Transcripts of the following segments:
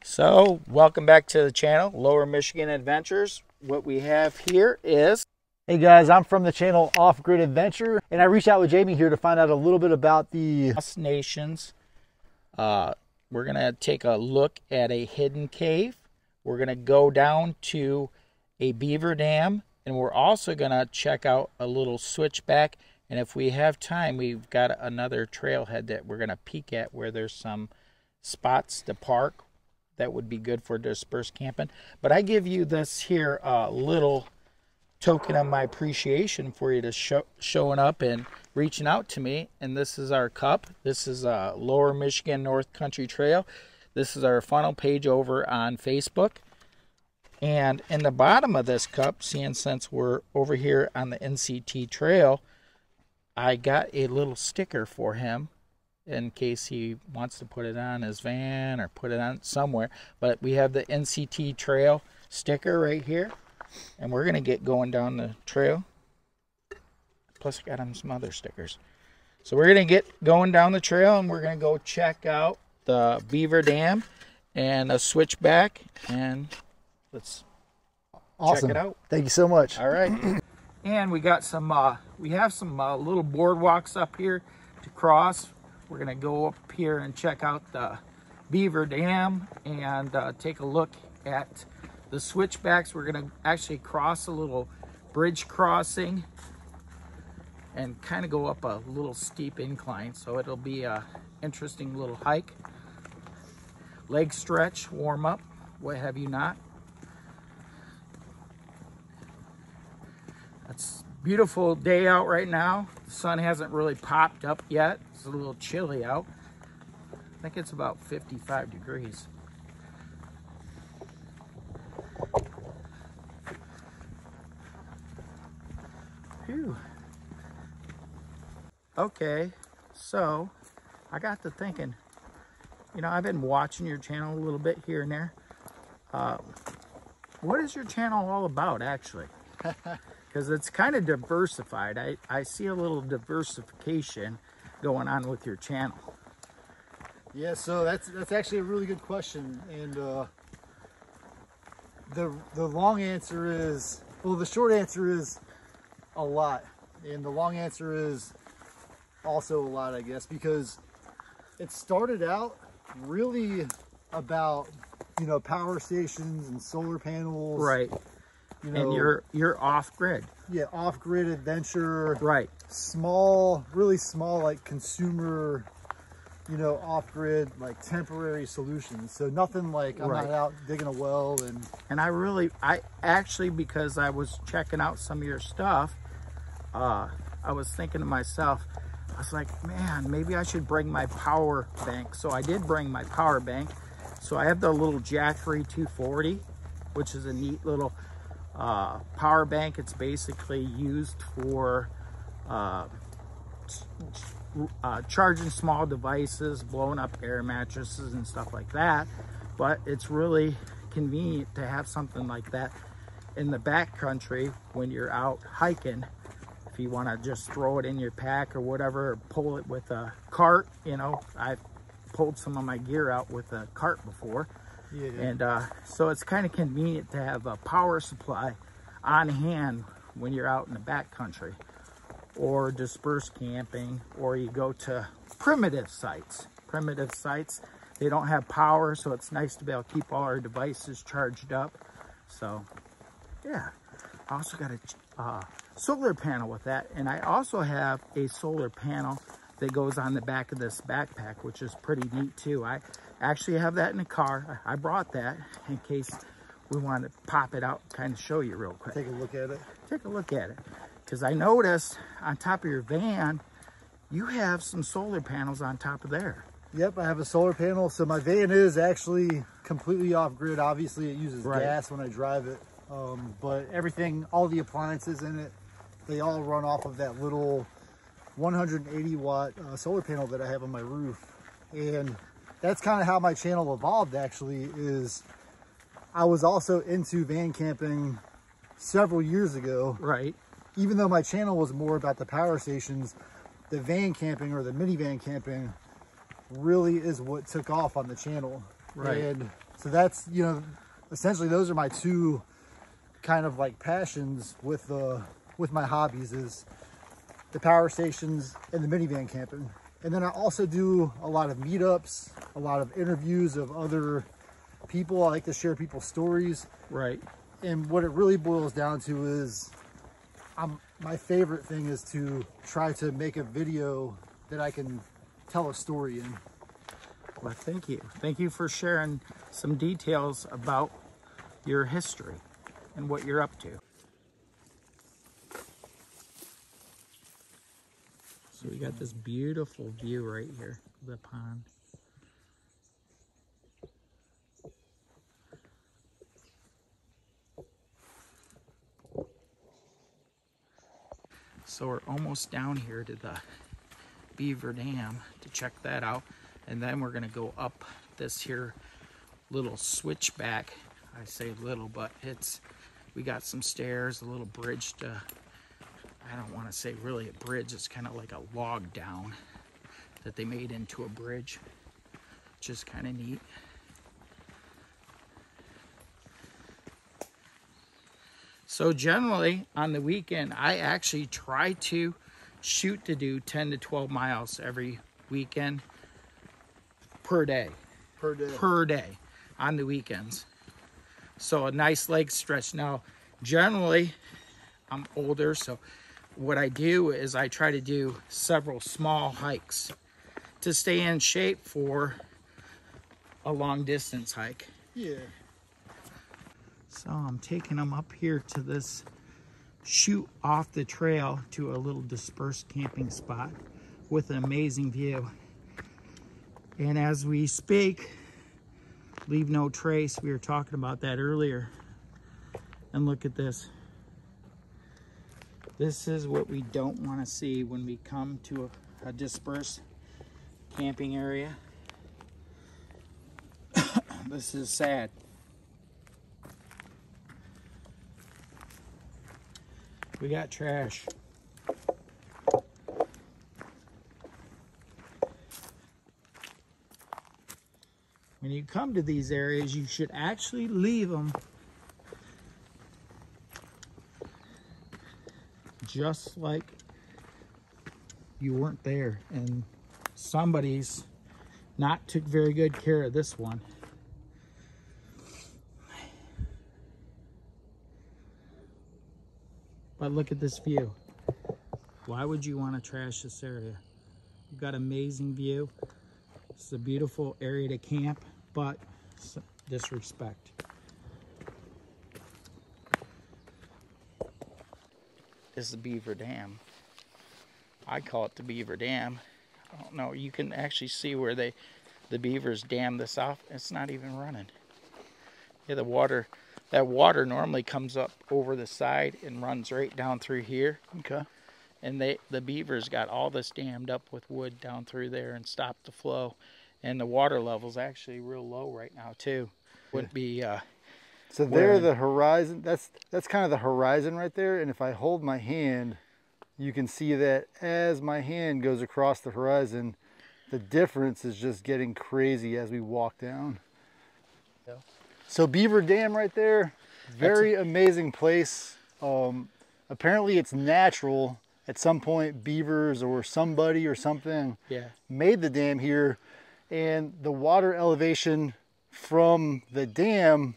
So, welcome back to the channel, Lower Michigan Adventures. What we have here is... Hey guys, I'm from the channel Off Grid Adventure, and I reached out with Jamie here to find out a little bit about the Lost Nations. We're going to take a look at a hidden cave. We're going to go down to a beaver dam, and we're also going to check out a little switchback. And if we have time, we've got another trailhead that we're going to peek at where there's some spots to park that would be good for dispersed camping. But I give you this here little token of my appreciation for you to showing up and reaching out to me. And this is our cup. This is Lower Michigan North Country Trail. This is our funnel page over on Facebook. And in the bottom of this cup, seeing since we're over here on the NCT trail, I got a little sticker for him in case he wants to put it on his van or put it on somewhere. But we have the NCT trail sticker right here, and we're gonna get going down the trail. Plus I got him some other stickers. So we're gonna get going down the trail, and we're gonna go check out the Beaver Dam and a switchback, and let's awesome. check it out. Thank you so much. All right. And we got some we have some little boardwalks up here to cross. We're gonna go up here and check out the Beaver Dam and take a look at the switchbacks. We're gonna actually cross a little bridge crossing and kind of go up a little steep incline, so it'll be a interesting little hike. Leg stretch, warm up, what have you not. It's a beautiful day out right now. The sun hasn't really popped up yet. It's a little chilly out. I think it's about 55 degrees. Phew. Okay, so I got to thinking, you know, I've been watching your channel a little bit here and there. What is your channel all about, actually? Because it's kind of diversified. I see a little diversification going on with your channel. Yeah, so that's actually a really good question, and the long answer is, well, the short answer is a lot, and the long answer is also a lot, I guess, because it started out really about, you know, power stations and solar panels, right? You know, and you're off-grid. Yeah, off-grid adventure. Right. Small, really small, like consumer, you know, off-grid, like temporary solutions. So nothing like I'm not out digging a well and I actually, because I was checking out some of your stuff, I was thinking to myself, I was like, man, maybe I should bring my power bank. So I did bring my power bank. So I have the little Jackery 240, which is a neat little power bank. It's basically used for charging small devices, blowing up air mattresses and stuff like that. But it's really convenient to have something like that in the backcountry when you're out hiking. If you want to just throw it in your pack or whatever, or pull it with a cart, you know, I've pulled some of my gear out with a cart before. Yeah. And so it's kind of convenient to have a power supply on hand when you're out in the backcountry or dispersed camping, or you go to primitive sites. Primitive sites, they don't have power, so it's nice to be able to keep all our devices charged up. So yeah, I also got a solar panel with that, and I also have a solar panel that goes on the back of this backpack, which is pretty neat too. I actually have that in the car. I brought that in case we want to pop it out, kind of show you real quick. Take a look at it. Take a look at it. Because I noticed on top of your van, you have some solar panels on top of there. Yep, I have a solar panel. So my van is actually completely off-grid. Obviously, it uses gas when I drive it. But everything, all the appliances in it, they all run off of that little 180 watt solar panel that I have on my roof. And that's kind of how my channel evolved, actually, is I was also into van camping several years ago. Right. Even though my channel was more about the power stations, the van camping or the minivan camping really is what took off on the channel. Right. And So that's, you know, essentially those are my two kind of like passions with my hobbies, is the power stations and the minivan camping. And then I also do a lot of meetups, a lot of interviews of other people. I like to share people's stories. Right. And what it really boils down to is my favorite thing is to try to make a video that I can tell a story in. Well, thank you. Thank you for sharing some details about your history and what you're up to. So we got this beautiful view right here of the pond. So we're almost down here to the Beaver Dam to check that out. And then we're gonna go up this here little switchback. I say little, but we got some stairs, a little bridge to, I don't want to say really a bridge, it's kind of like a log down that they made into a bridge, which is kind of neat. So generally on the weekend, I actually try to shoot to do 10 to 12 miles every weekend per day. Per day on the weekends. So a nice leg stretch. Now, generally, I'm older, so what I do is I try to do several small hikes to stay in shape for a long distance hike. Yeah. So I'm taking them up here to this shoot off the trail to a little dispersed camping spot with an amazing view. And as we speak, leave no trace. We were talking about that earlier. And look at this. This is what we don't want to see when we come to a dispersed camping area. This is sad. We got trash. When you come to these areas, you should actually leave them just like you weren't there, and somebody's not took very good care of this one. But look at this view. Why would you want to trash this area? You've got amazing view. It's a beautiful area to camp, but disrespect. This is the Beaver Dam. I call it the Beaver Dam. I don't know, you can actually see where the beavers dam this off. It's not even running. Yeah, that water normally comes up over the side and runs right down through here. Okay. And the beavers got all this dammed up with wood down through there and stopped the flow. And the water level's actually real low right now too. Wouldn't be so there, the horizon, that's kind of the horizon right there. And if I hold my hand, you can see that as my hand goes across the horizon, the difference is just getting crazy as we walk down. Yeah. So Beaver Dam right there, very amazing place. Apparently it's natural. At some point, beavers or somebody or something made the dam here, and the water elevation from the dam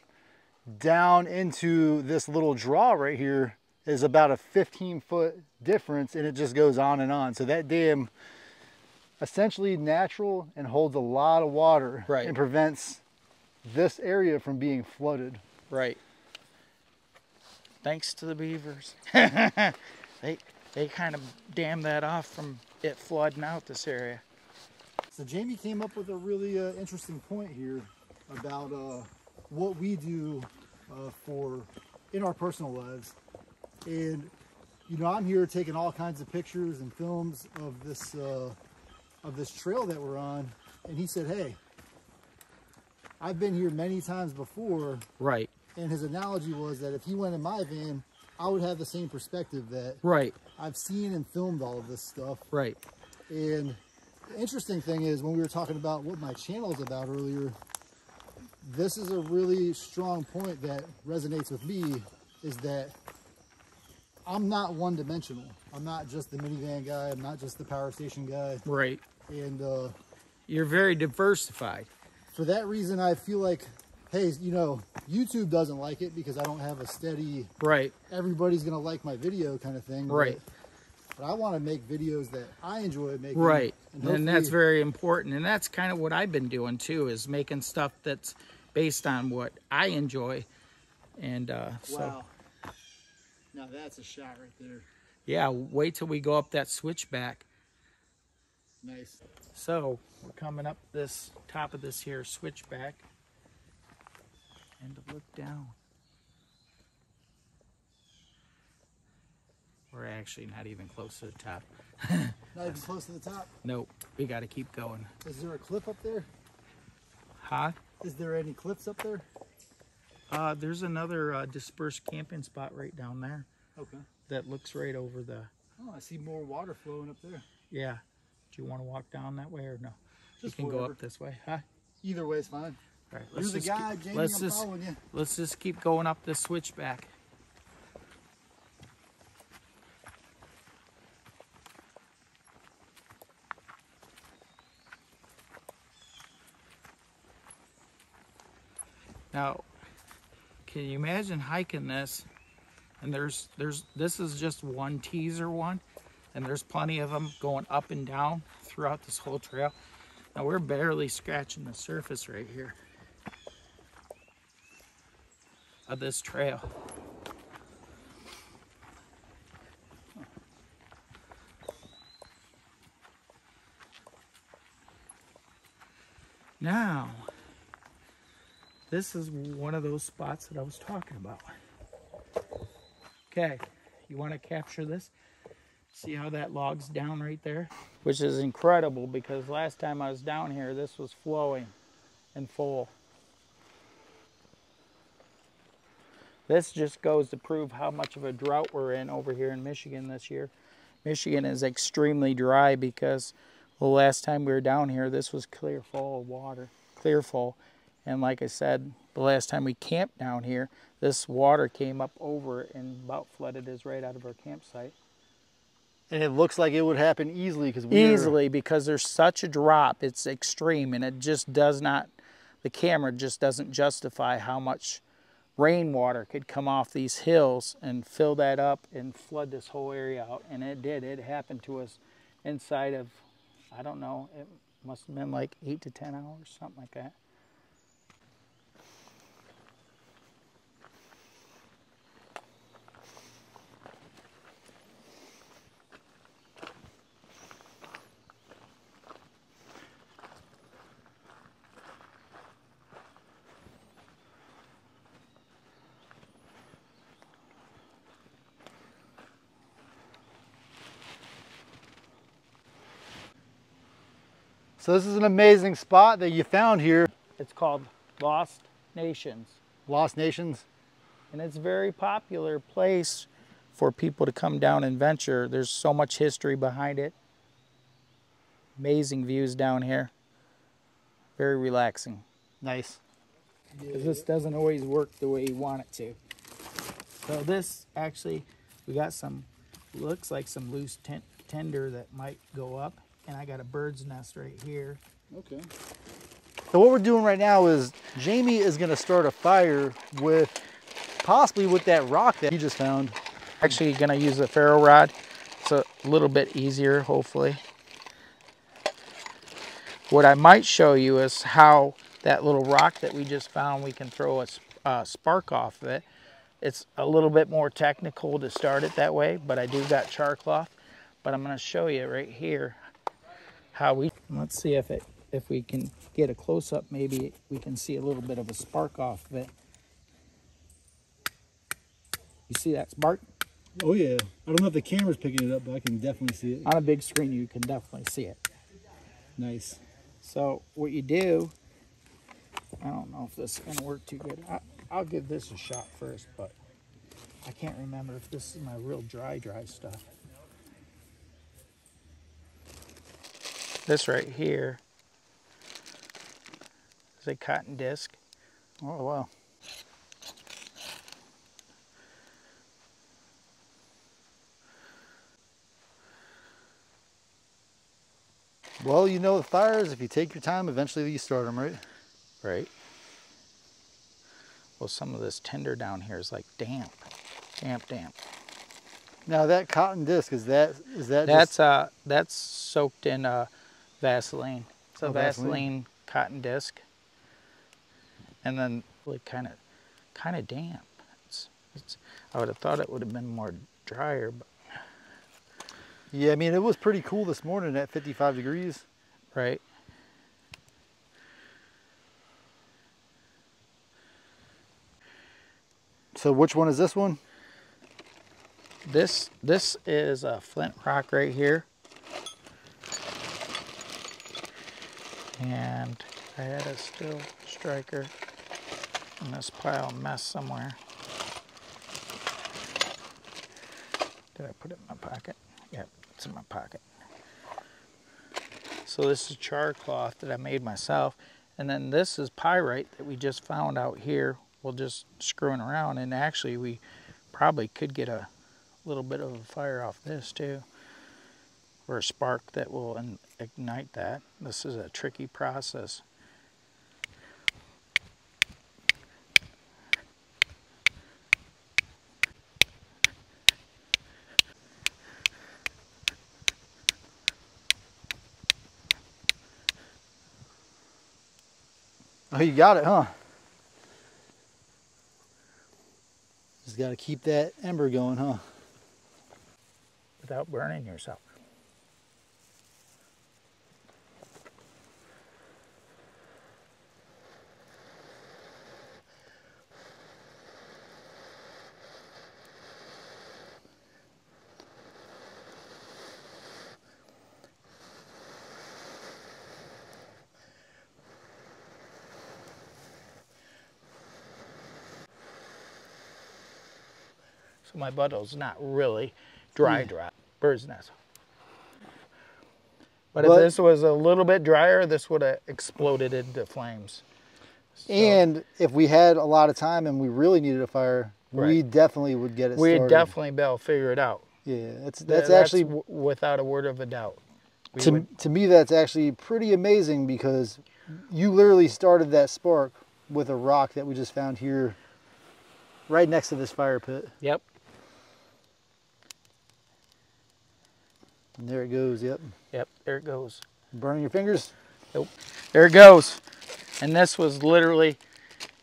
down into this little draw right here is about a 15-foot difference, and it just goes on and on. So that dam, essentially natural, and holds a lot of water and prevents this area from being flooded. Right. Thanks to the beavers. They kind of dammed that off from it flooding out this area. So Jamie came up with a really interesting point here about what we do in our personal lives. And you know, I'm here taking all kinds of pictures and films of this trail that we're on, and he said, hey, I've been here many times before. Right. And his analogy was that if he went in my van, I would have the same perspective that I've seen and filmed all of this stuff. Right. And the interesting thing is, when we were talking about what my channel is about earlier, this is a really strong point that resonates with me, is that I'm not one-dimensional. I'm not just the minivan guy. I'm not just the power station guy. Right. And you're very diversified. For that reason, I feel like, hey, you know, YouTube doesn't like it because I don't have a steady, right, everybody's gonna like my video kind of thing. Right. But I want to make videos that I enjoy making. Right. And that's very important. And that's kind of what I've been doing too, is making stuff that's based on what I enjoy. And so. Wow. Now that's a shot right there. Yeah, wait till we go up that switchback. Nice. So we're coming up this top of this here switchback, and to look down. We're actually not even close to the top. Not even close to the top? Nope, we got to keep going. Is there a cliff up there? Huh? Is there any cliffs up there? There's another dispersed camping spot right down there. Okay. That looks right over the... Oh, I see more water flowing up there. Yeah. Do you want to walk down that way or no? Just you can go up this way, huh? Either way is fine. All right, You're the guy, Jamie, I'm following you. Let's just keep going up this switchback. Now, can you imagine hiking this? And this is just one teaser one, and there's plenty of them going up and down throughout this whole trail. Now we're barely scratching the surface right here of this trail. Now, this is one of those spots that I was talking about. Okay, you want to capture this? See how that log's down right there? Which is incredible because last time I was down here, this was flowing and full. This just goes to prove how much of a drought we're in over here in Michigan this year. Michigan is extremely dry because the last time we were down here, this was clear full of water, clear full. And like I said, the last time we camped down here, this water came up over and about flooded us right out of our campsite. And it looks like it would happen easily because because there's such a drop. It's extreme, and it just does not, the camera just doesn't justify how much rainwater could come off these hills and fill that up and flood this whole area out. And it did. It happened to us inside of, I don't know, it must have been like 8 to 10 hours, something like that. So this is an amazing spot that you found here. It's called Lost Nations. Lost Nations. And it's a very popular place for people to come down and venture. There's so much history behind it. Amazing views down here. Very relaxing. Nice. Because this doesn't always work the way you want it to. So this actually, we got some, looks like some loose tinder that might go up. And I got a bird's nest right here. Okay. So what we're doing right now is Jamie is going to start a fire with, possibly with that rock that he just found. Actually going to use a ferro rod. It's a little bit easier, hopefully. What I might show you is how that little rock that we just found, we can throw a spark off of it. It's a little bit more technical to start it that way, but I do got char cloth. But I'm going to show you right here how we, let's see if we can get a close-up, maybe we can see a little bit of a spark off of it. You see that spark? Oh yeah. I don't know if the camera's picking it up, but I can definitely see it. On a big screen, you can definitely see it. Nice. So what you do, I don't know if this is going to work too good. I'll give this a shot first, but I can't remember if this is my real dry stuff. This right here is a cotton disc. Oh, wow. Well, you know, with fires, if you take your time, eventually you start them, right? Right. Well, some of this tinder down here is like damp. Damp. Now that cotton disc, is that That's soaked in Vaseline. It's a Vaseline cotton disc. And then like kind of damp. I would have thought it would have been more drier, but yeah, I mean, it was pretty cool this morning at 55 degrees. right. So which one is this one? This is a flint rock right here. And I had a steel striker in this pile of mess somewhere. Did I put it in my pocket? Yep, it's in my pocket. So this is char cloth that I made myself. And then this is pyrite that we just found out here. We'll just screwing around, and actually we probably could get a little bit of a fire off this too, or a spark that will ignite that. This is a tricky process. Oh, you got it, huh? Just got to keep that ember going, huh? Without burning yourself. So my bottle's not really dry. Birdsnest. But if this was a little bit drier, this would have exploded into flames. So, and if we had a lot of time and we really needed a fire, we definitely would get it started. We'd definitely be able to figure it out. Yeah, that's actually without a word of a doubt. To me, that's actually pretty amazing, because you literally started that spark with a rock that we just found here right next to this fire pit. Yep. And there it goes, yep. Yep, there it goes. Burning your fingers? Nope. There it goes. And this was literally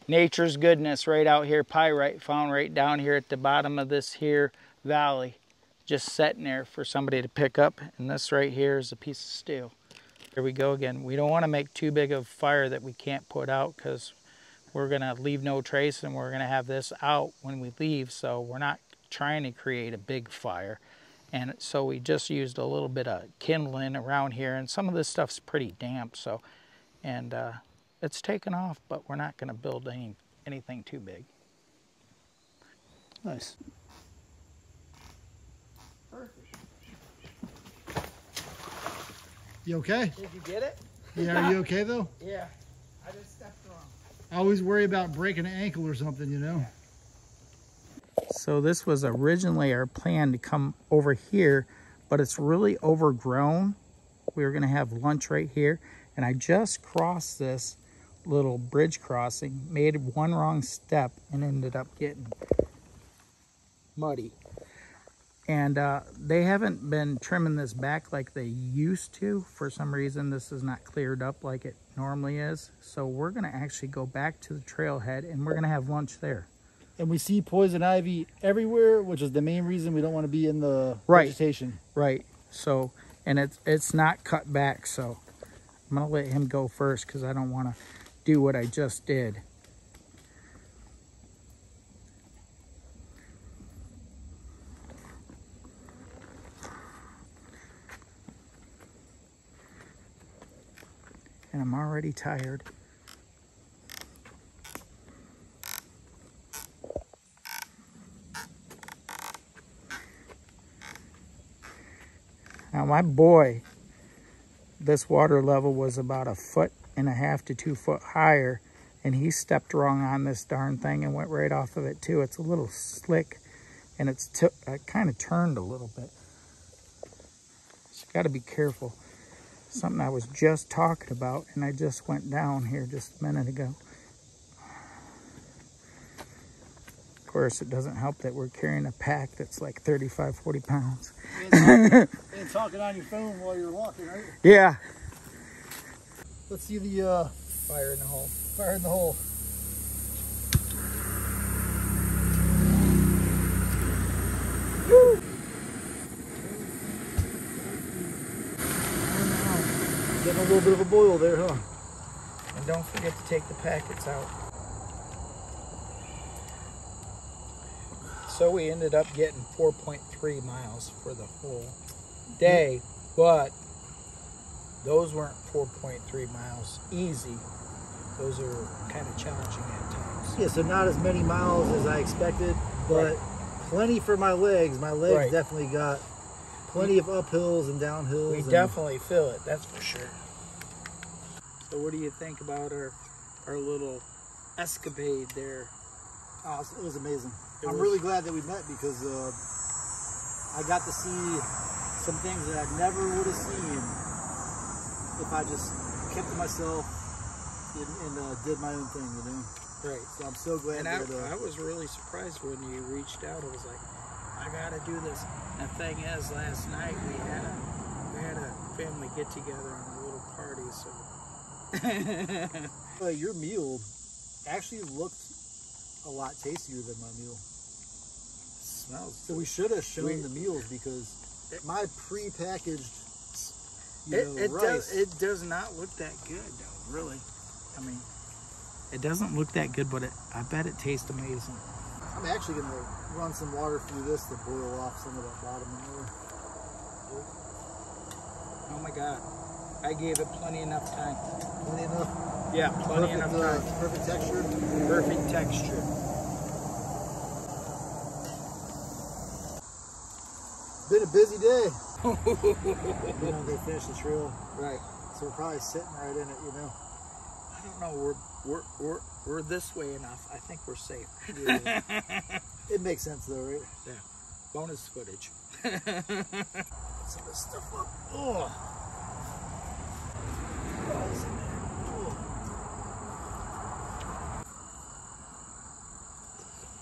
nature's goodness right out here. Pyrite found right down here at the bottom of this here valley. Just sitting there for somebody to pick up. And this right here is a piece of steel. Here we go again. We don't want to make too big of a fire that we can't put out, because we're going to leave no trace, and we're going to have this out when we leave. So we're not trying to create a big fire. And so we just used a little bit of kindling around here, and some of this stuff's pretty damp, so, and it's taken off, but we're not going to build anything too big. Nice. You okay? Did you get it? Yeah, are you okay though? Yeah, I just stepped wrong. I always worry about breaking an ankle or something, you know? So this was originally our plan to come over here, but it's really overgrown. We were gonna have lunch right here, and I just crossed this little bridge crossing, made one wrong step, and ended up getting muddy. And they haven't been trimming this back like they used to. For some reason, this is not cleared up like it normally is. So we're gonna actually go back to the trailhead, and we're gonna have lunch there. And we see poison ivy everywhere, which is the main reason we don't want to be in the vegetation. Right. So, and it's not cut back, so I'm gonna let him go first, because I don't want to do what I just did. And I'm already tired. Now my boy, this water level was about 1.5 to 2 foot higher, and he stepped wrong on this darn thing and went right off of it too. It's a little slick, and it's kind of turned a little bit. So you got to be careful. Something I was just talking about, and I just went down here just a minute ago. Of course, it doesn't help that we're carrying a pack that's like 35, 40 pounds. And talking on your phone while you're walking, right? Yeah. Let's see the Fire in the hole. fire in the hole. Woo! Getting a little bit of a boil there, huh? And don't forget to take the packets out. So we ended up getting 4.3 miles for the whole day, but those weren't 4.3 miles easy. Those are kind of challenging at times. Yeah, so not as many miles as I expected, but plenty for my legs. My legs definitely got plenty of uphills and downhills. We definitely feel it, that's for sure. So what do you think about our little escapade there? Oh, it was amazing. I'm really glad that we met because I got to see some things that I never would have seen if I just kept to myself and did my own thing, you know? Right. So I'm so glad and that... I was really surprised when you reached out. I was like, I gotta do this. And the thing is, last night we had a family get together on a little party, so... Your meal actually looked a lot tastier than my meal. Smells. So we should have shown the meals because my pre-packaged, rice. It does not look that good, though. Really. I mean, it doesn't look that good, but I bet it tastes amazing. I'm actually gonna run some water through this to boil off some of that bottom there. Oh my God. I gave it plenty enough time. Plenty enough? Yeah, plenty enough time. Perfect texture? Perfect texture. Been a busy day. You know, they finished the trail. Right. So we're probably sitting right in it, you know. I don't know, we're this way enough. I think we're safe. Yeah. It makes sense though, right? Yeah. Bonus footage. Some of this stuff up. Oh.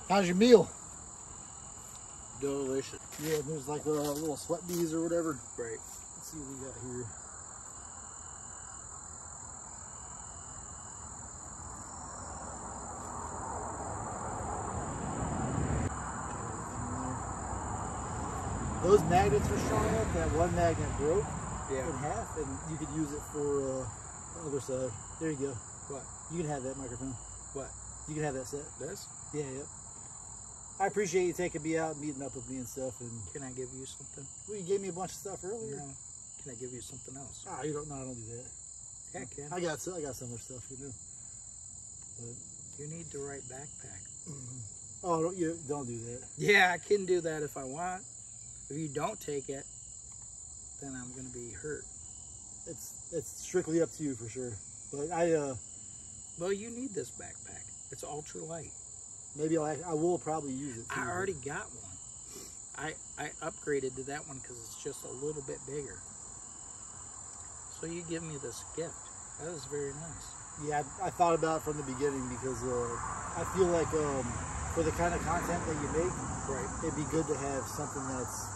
How's your meal? Delicious. Yeah, there's like little sweat bees or whatever. Right. Let's see what we got here. Those magnets are strong enough that one magnet broke in half, and you could use it for the other side. There you go. What? You can have that microphone. What? You can have that set. This? Yeah, yeah. I appreciate you taking me out and meeting up with me and stuff. And can I give you something? Well, you gave me a bunch of stuff earlier. No. Can I give you something else? Ah, you don't. No, I don't do that. Yeah, I can. I got some other stuff, you know. But you need the right backpack. Oh, don't do that. Yeah, I can do that if I want. If you don't take it, then I'm gonna be hurt. It's strictly up to you for sure. But well, you need this backpack. It's ultra light. Maybe I will probably use it too. I already got one. I upgraded to that one because it's just a little bit bigger. So you give me this gift. That was very nice. Yeah, I thought about it from the beginning because I feel like for the kind of content that you make, it'd be good to have something that's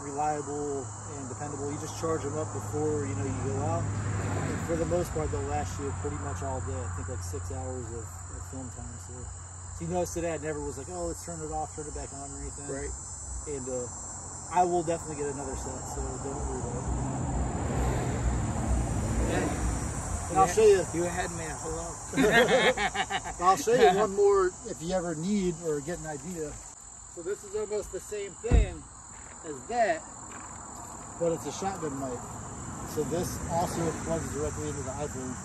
reliable and dependable. You just charge them up before you go out, and for the most part they'll last you pretty much all day. I think like 6 hours of film time. So you notice today I never was like, oh, let's turn it off, turn it back on or anything. Right. And I will definitely get another set, so don't worry about it. Yeah. And I'll show you. You had me a hello. I'll show you one more if you ever need or get an idea. So this is almost the same thing as that, but it's a shotgun mic. So this also plugs directly into the iPhone.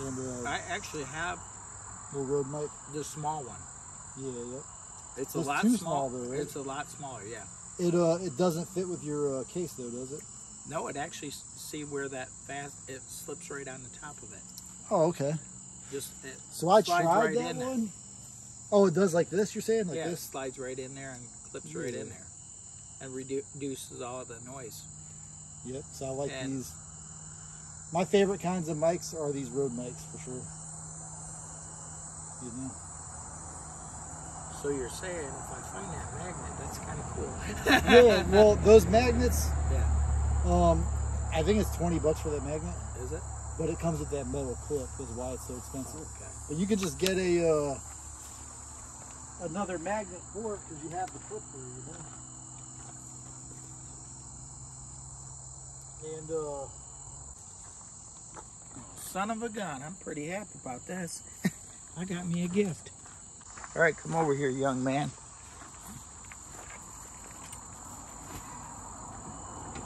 And I actually have little Rode mic, the small one. Yeah. It's a lot too small though, right? It's a lot smaller, yeah. It doesn't fit with your case though, does it? No, it actually, see where that it slips right on the top of it. Oh, okay. Just so I slides tried right that in there. one. Oh, it does like this, you're saying? Like Yeah, it this? slides right in there and clips right in there. And reduces all the noise. Yep, so I like these. My favorite kinds of mics are these Rode mics, for sure. You know? So you're saying if I find that magnet, that's kind of cool. Yeah, well, those magnets, yeah. I think it's 20 bucks for that magnet. Is it? But it comes with that metal clip, is why it's so expensive. Okay. But you can just get a another magnet for it because you have the clip there, you know. And son of a gun, I'm pretty happy about this. I got me a gift. All right, come over here, young man.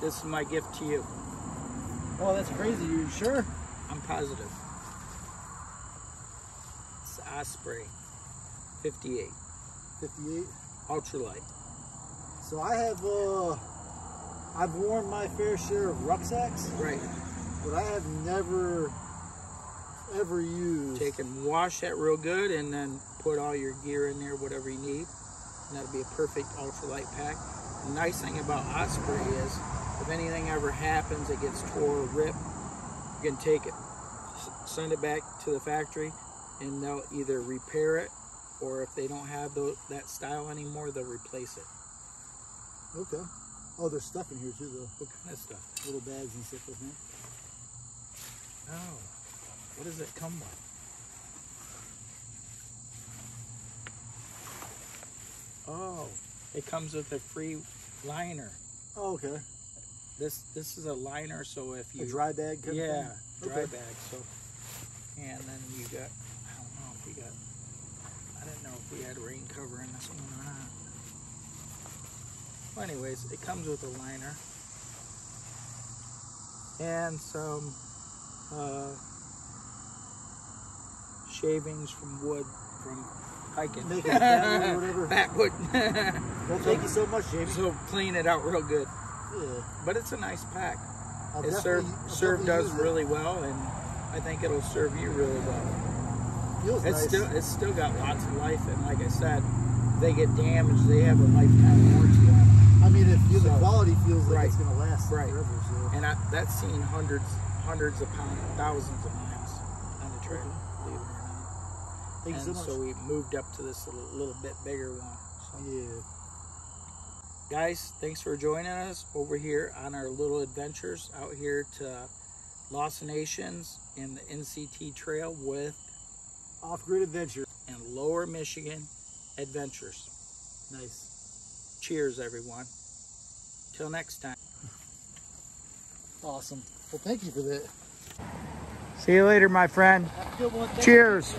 This is my gift to you. oh, that's crazy. You sure? I'm positive. It's Osprey 58. 58. Ultralight. So I have I've worn my fair share of rucksacks, Right. but I have never ever used. Take and wash that real good and then put all your gear in there, whatever you need. And that'll be a perfect ultralight pack. The nice thing about Osprey is if anything ever happens, it gets tore or ripped, you can take it, send it back to the factory, and they'll either repair it, or if they don't have that style anymore, they'll replace it. Okay. Oh, there's stuff in here too, though. What kind of stuff? Little bags and stuff, I think. Oh, what does it come with? Oh, it comes with a free liner. Oh, okay. This is a liner, so if you a dry bag kind of thing? Yeah, dry Okay. bag. So, and then you got, I don't know if we got, I didn't know if we had rain cover in this one or not. Well, anyways, it comes with a liner and some shavings from wood from hiking. Make it backwood or whatever. Backwood. Well, thank you so much, Jamie. So clean it out real good. Yeah. But it's a nice pack. I'll It served us really well, and I think it'll serve you really well. Feels nice. It's still got lots of life, and like I said, if they get damaged, they have a lifetime warranty on them. I mean, the quality feels like Right. it's going to last Right. forever. So. And that's seen hundreds of pounds, thousands of miles on the trail, believe it or not. Thank you so much. So we moved up to this little bit bigger one. So. Yeah. Guys, thanks for joining us over here on our little adventures out here to Lost Nations in the NCT Trail with Off-grid adventure. and Lower Michigan Adventures. Nice. Cheers, everyone. Till next time. Awesome. Well, thank you for that. See you later, my friend. Have a good one. Thank you. Cheers.